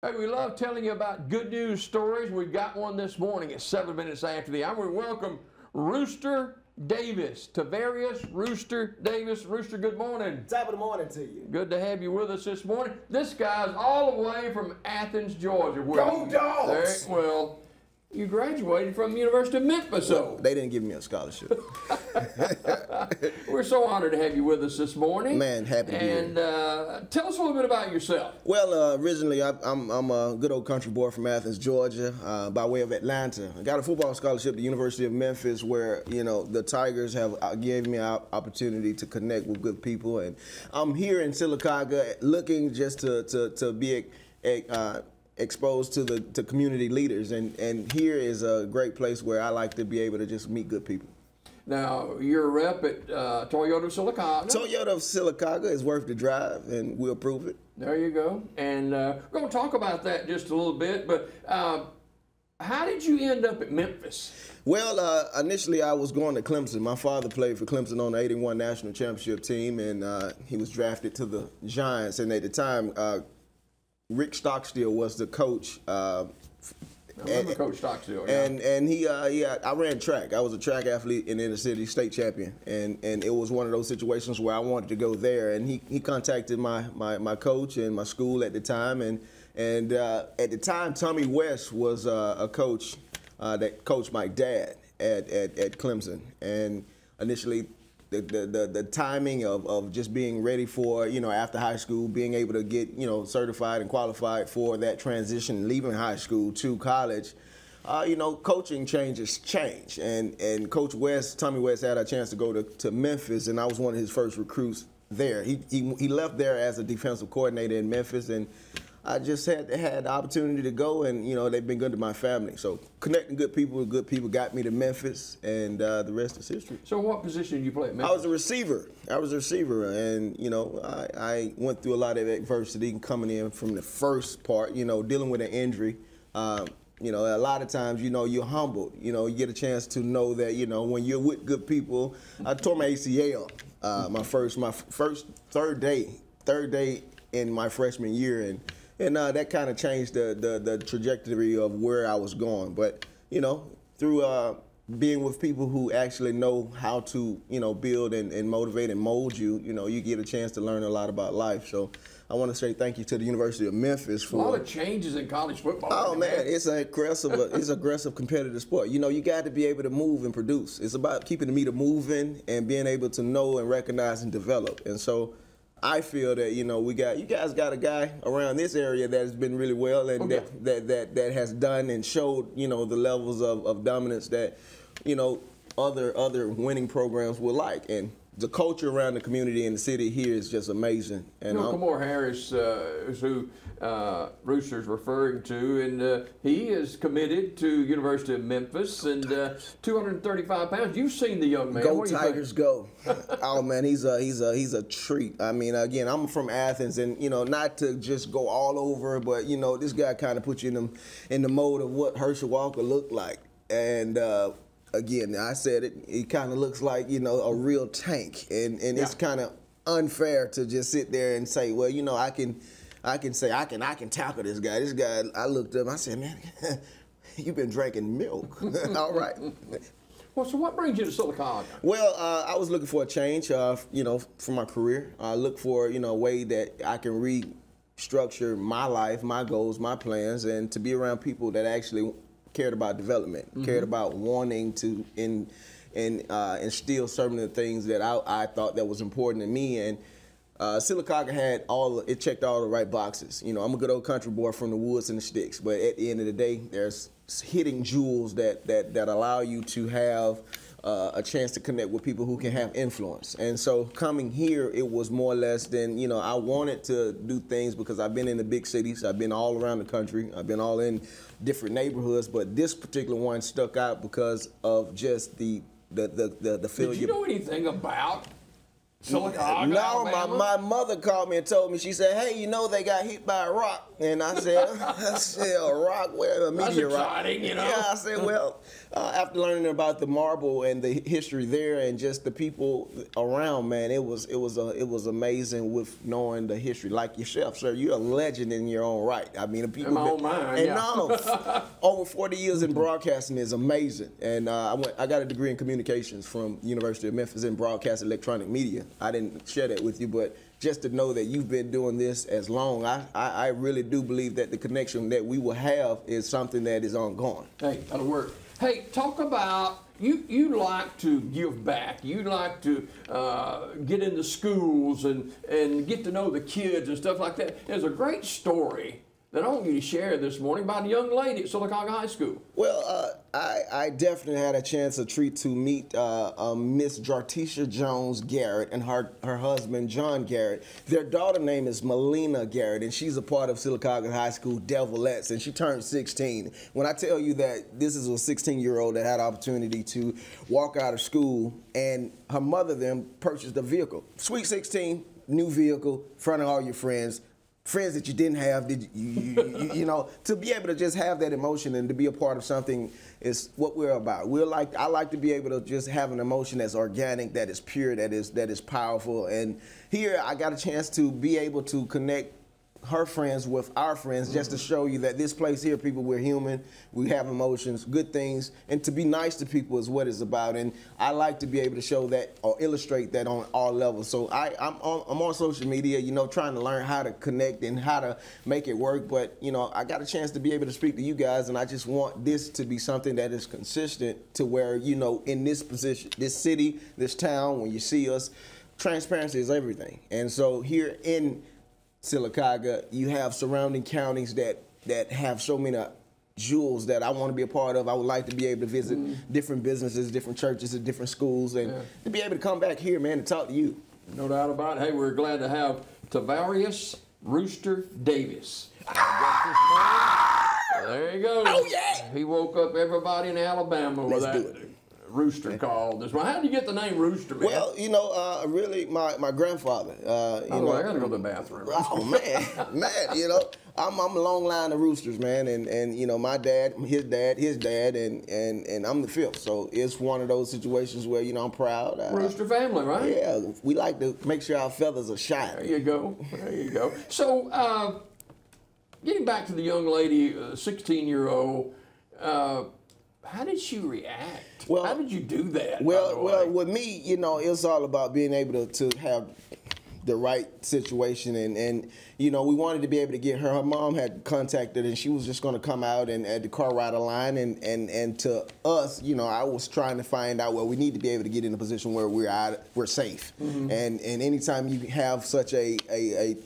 Hey, we love telling you about good news stories. We've got one this morning at 7 minutes after the hour. We welcome Rooster Davis, Tavarius Rooster Davis. Rooster, good morning. Top of the morning to you. Good to have you with us this morning. This guy's all the way from Athens, Georgia. Go Dogs! Well, you graduated from the University of Memphis. Well, they didn't give me a scholarship. We're so honored to have you with us this morning. Man, happy to be here. And tell us a little bit about yourself. Well, originally I'm a good old country boy from Athens, Georgia, by way of Atlanta. I got a football scholarship at the University of Memphis, where the Tigers have gave me an opportunity to connect with good people, and I'm here in Sylacauga looking just to be exposed to community leaders, and here is a great place where I like to be able to just meet good people. Now, you're a rep at Toyota of Sylacauga. Toyota of Sylacauga is worth the drive, and we'll prove it. There you go. And we're going to talk about that just a little bit, but how did you end up at Memphis? Well, initially I was going to Clemson. My father played for Clemson on the '81 national championship team, and he was drafted to the Giants, and at the time, Rick Stockstill was the coach. I remember Coach Stockstill. Yeah. And I ran track. I was a track athlete in the inner city, state champion, and it was one of those situations where I wanted to go there. And he contacted my coach and my school at the time, and at the time Tommy West was a coach that coached my dad at Clemson, and initially. The timing of just being ready for, after high school, being able to get, certified and qualified for that transition, leaving high school to college, coaching change. And Coach West, Tommy West, had a chance to go to Memphis, and I was one of his first recruits there. He left there as a defensive coordinator in Memphis, and I just had the opportunity to go, and they've been good to my family. So connecting good people got me to Memphis, and the rest is history. So what position did you play at Memphis? I was a receiver, and I went through a lot of adversity coming in from the first part, dealing with an injury. A lot of times, you're humbled. You get a chance to know that, when you're with good people. I tore my ACL my first third day in my freshman year, and that kind of changed the trajectory of where I was going. But, through being with people who actually know how to, build and motivate and mold you, you get a chance to learn a lot about life. So I want to say thank you to the University of Memphis for a lot of changes in college football. Oh man, it's an aggressive competitive sport. You got to be able to move and produce. It's about keeping the meter moving and being able to know and recognize and develop. And so I feel that you guys got a guy around this area that has been really well, and that has done and showed the levels of dominance that other winning programs would like, and the culture around the community and the city here is just amazing. And Kamar Harris is who Rooster's referring to, and he is committed to University of Memphis, and 235 pounds. You've seen the young man. Go Tigers, go! Oh man, he's a treat. I mean, again, I'm from Athens, and not to just go all over, but this guy kind of puts you in the mode of what Herschel Walker looked like, and. Again, I said it. He kind of looks like a real tank, and it's kind of unfair to just sit there and say, well, I can tackle this guy. This guy, I looked up, I said, man, you've been drinking milk. All right. Well, so what brings you to Sylacauga? Well, I was looking for a change, for my career. I look for a way that I can restructure my life, my goals, my plans, and to be around people that actually cared about development, cared about wanting to instill certain of the things that I thought that was important to me. And Sylacauga checked all the right boxes. I'm a good old country boy from the woods and the sticks, but at the end of the day, there's hitting jewels that allow you to have a chance to connect with people who can have influence. And so coming here, it was more or less than, I wanted to do things because I've been in the big cities. I've been all around the country. I've been all in different neighborhoods, but this particular one stuck out because of just the failure. Did you know anything about Silicaga, No, Alabama? my mother called me and told me, she said, hey, you know they got hit by a rock. And I said, a rock? Where? A meteor rock. That's exciting, you know? Yeah, I said, well, after learning about the marble and the history there and just the people around, man, it was amazing with knowing the history. Like yourself, sir, you're a legend in your own right. I mean, the people. In my own mind, and yeah. no, over 40 years in broadcasting is amazing. And I got a degree in communications from University of Memphis in broadcast electronic media. I didn't share that with you, but just to know that you've been doing this as long, I really do believe that the connection that we will have is something that is ongoing. Hey, that'll work. Hey, talk about, you like to give back. You like to get into schools and get to know the kids and stuff like that. There's a great story that I want you to share this morning about a young lady at Silicaga High School. Well, I definitely had a treat to meet Miss Jartisha Jones Garrett and her husband, John Garrett. Their daughter name is Melina Garrett, and she's a part of Silicaga High School Devilettes, and she turned 16. When I tell you that this is a 16-year-old that had the opportunity to walk out of school, and her mother then purchased a vehicle. Sweet 16, new vehicle, in front of all your friends that you didn't have, you know, to be able to just have that emotion and to be a part of something is what we're about. I like to be able to just have an emotion that's organic, that is pure, that is powerful. And here I got a chance to be able to connect her friends with our friends, just to show you that this place here, people, we're human, we have emotions, good things, and to be nice to people is what it's about. And I like to be able to show that or illustrate that on all levels. So I'm on social media, you know, trying to learn how to connect and how to make it work. But, you know, I got a chance to be able to speak to you guys, and I just want this to be something that is consistent to where, you know, in this position, this city, this town, when you see us, transparency is everything. And so here in Silicaga, you have surrounding counties that have so many jewels that I want to be a part of. I would like to be able to visit different businesses, different churches, and different schools, and to be able to come back here, man, and talk to you. No doubt about it. Hey, we're glad to have Tavarius Rooster Davis. There you go. Oh, yeah. He woke up everybody in Alabama with Let's that do it. Rooster called this one. How did you get the name Rooster, man? Well, you know, really, my grandfather. You know, I gotta go to the bathroom. Oh man, you know, I'm a long line of roosters, man, and you know, my dad, his dad, and I'm the fifth. So it's one of those situations where, you know, I'm proud. Rooster family, right? Yeah, we like to make sure our feathers are shining. There you go. There you go. So, getting back to the young lady, 16-year-old. How did she react? Well, how did you do that? Well, with me, you know, it's all about being able to have the right situation, and you know, we wanted to be able to get her. Her mom had contacted, and she was just going to come out and at the car ride line, and to us, you know, I was trying to find out, well, we need to be able to get in a position where we're safe, and anytime you have such a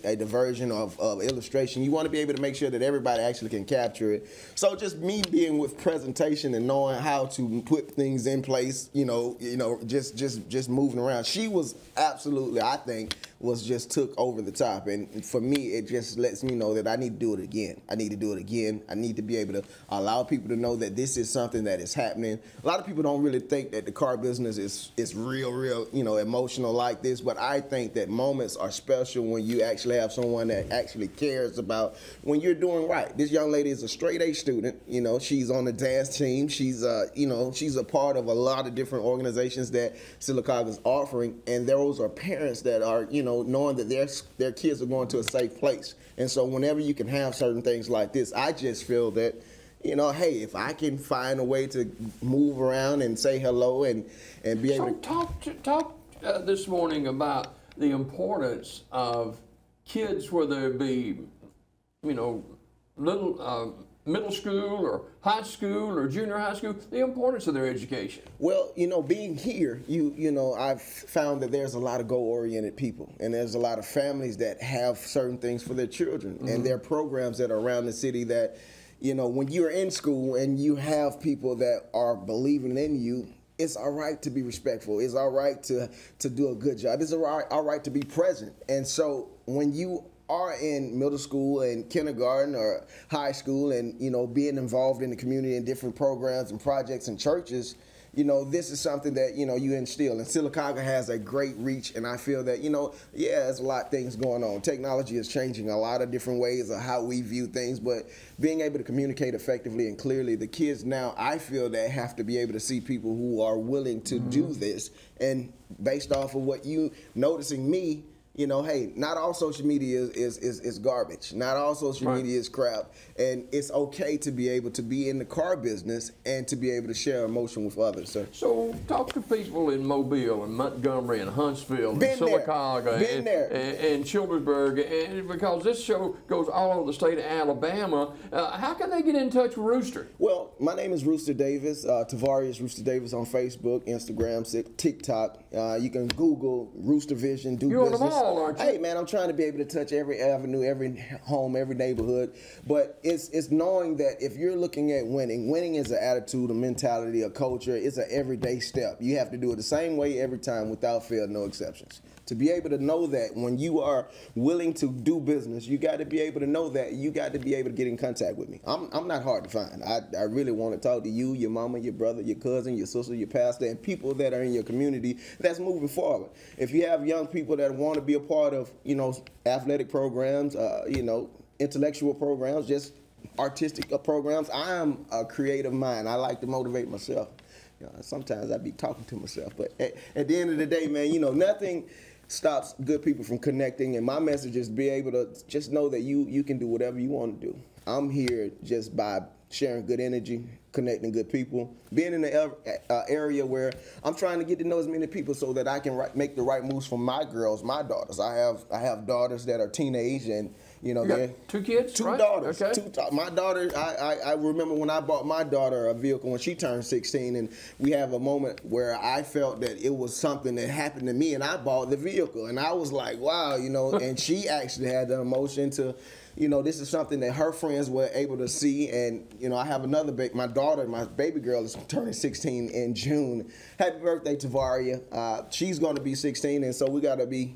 diversion of illustration, you want to be able to make sure that everybody actually can capture it. So just me being with presentation and knowing how to put things in place, you know, just moving around. She was absolutely, I think, was just took over the top, and for me, it just lets me know that I need to do it again. I need to do it again. I need to be able to allow people to know that this is something that is happening. A lot of people don't really think that the car business is real, you know, emotional like this, but I think that moments are special when you actually have someone that actually cares about when you're doing right. This young lady is a straight A student. You know, she's on the dance team. She's, you know, she's a part of a lot of different organizations that Silicaga is offering, and those are parents that are, you know, knowing that their kids are going to a safe place. And so whenever you can have certain things like this, I just feel that, you know, hey, if I can find a way to move around and say hello and be able to talk this morning about the importance of kids, whether it be, you know, little middle school or high school or junior high school, the importance of their education. Well, you know, being here, you know, I've found that there's a lot of goal-oriented people, and there's a lot of families that have certain things for their children, and there are programs that are around the city that, you know, when you're in school and you have people that are believing in you, it's all right to be respectful. It's all right to do a good job. It's all right to be present. And so when you are in middle school and kindergarten or high school and, you know, being involved in the community in different programs and projects and churches, this is something that, you instill. And Sylacauga has a great reach, and I feel that, there's a lot of things going on. Technology is changing a lot of different ways of how we view things, but being able to communicate effectively and clearly, the kids now, I feel that have to be able to see people who are willing to do this. And based off of what you noticing me, hey, not all social media is garbage. Not all social media is crap. And it's okay to be able to be in the car business and to be able to share emotion with others, sir. So talk to people in Mobile and Montgomery and Huntsville and Sylacauga and Childersburg, and because this show goes all over the state of Alabama. How can they get in touch with Rooster? Well, my name is Rooster Davis. Tavarius Rooster Davis on Facebook, Instagram, TikTok. You can Google Rooster Vision, do You're business. On them all, aren't you? Hey, man, I'm trying to be able to touch every avenue, every home, every neighborhood. But it's knowing that if you're looking at winning is an attitude, a mentality, a culture. It's an everyday step. You have to do it the same way every time without fail, no exceptions. To be able to know that when you are willing to do business, you got to be able to know that you got to be able to get in contact with me. I'm not hard to find. I really want to talk to you, your mama, your brother, your cousin, your sister, your pastor, and people that are in your community that's moving forward. If you have young people that want to be a part of, athletic programs, intellectual programs, just artistic programs, I am a creative mind. I like to motivate myself. Sometimes I be talking to myself, but at the end of the day, man, nothing stops good people from connecting, and my message is be able to just know that you can do whatever you want to do. I'm here just by sharing good energy, connecting good people, being in the area where I'm trying to get to know as many people so that I can make the right moves for my girls, my daughters. I have daughters that are teenage, and you got 2 kids, two right? daughters. Okay. My daughter, I remember when I bought my daughter a vehicle when she turned 16, and we have a moment where I felt that it was something that happened to me, and I bought the vehicle, and I was like, wow, and she actually had the emotion to, this is something that her friends were able to see. And, I have another my daughter, my baby girl is turning 16 in June. Happy birthday, Tavaria. She's going to be 16, and so we got to be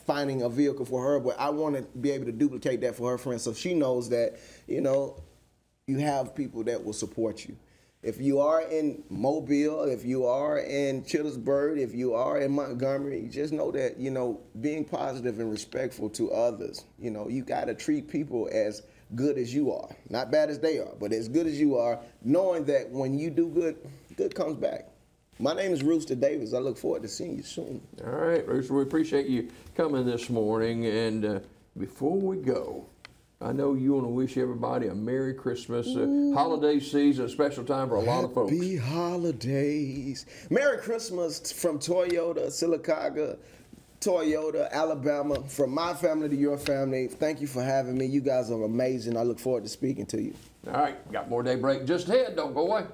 finding a vehicle for her, but I want to be able to duplicate that for her friends so she knows that, you have people that will support you. If you are in Mobile, if you are in Childersburg, if you are in Montgomery, just know that, being positive and respectful to others, you got to treat people as good as you are. Not bad as they are, but as good as you are, knowing that when you do good, good comes back. My name is Rooster Davis. I look forward to seeing you soon. All right, Rooster, we appreciate you coming this morning. And before we go, I know you want to wish everybody a Merry Christmas, holiday season, a special time for a lot of folks. Happy holidays. Merry Christmas from Toyota, Sylacauga, Toyota, Alabama. From my family to your family, thank you for having me. You guys are amazing. I look forward to speaking to you. All right, got more Daybreak just ahead. Don't go away.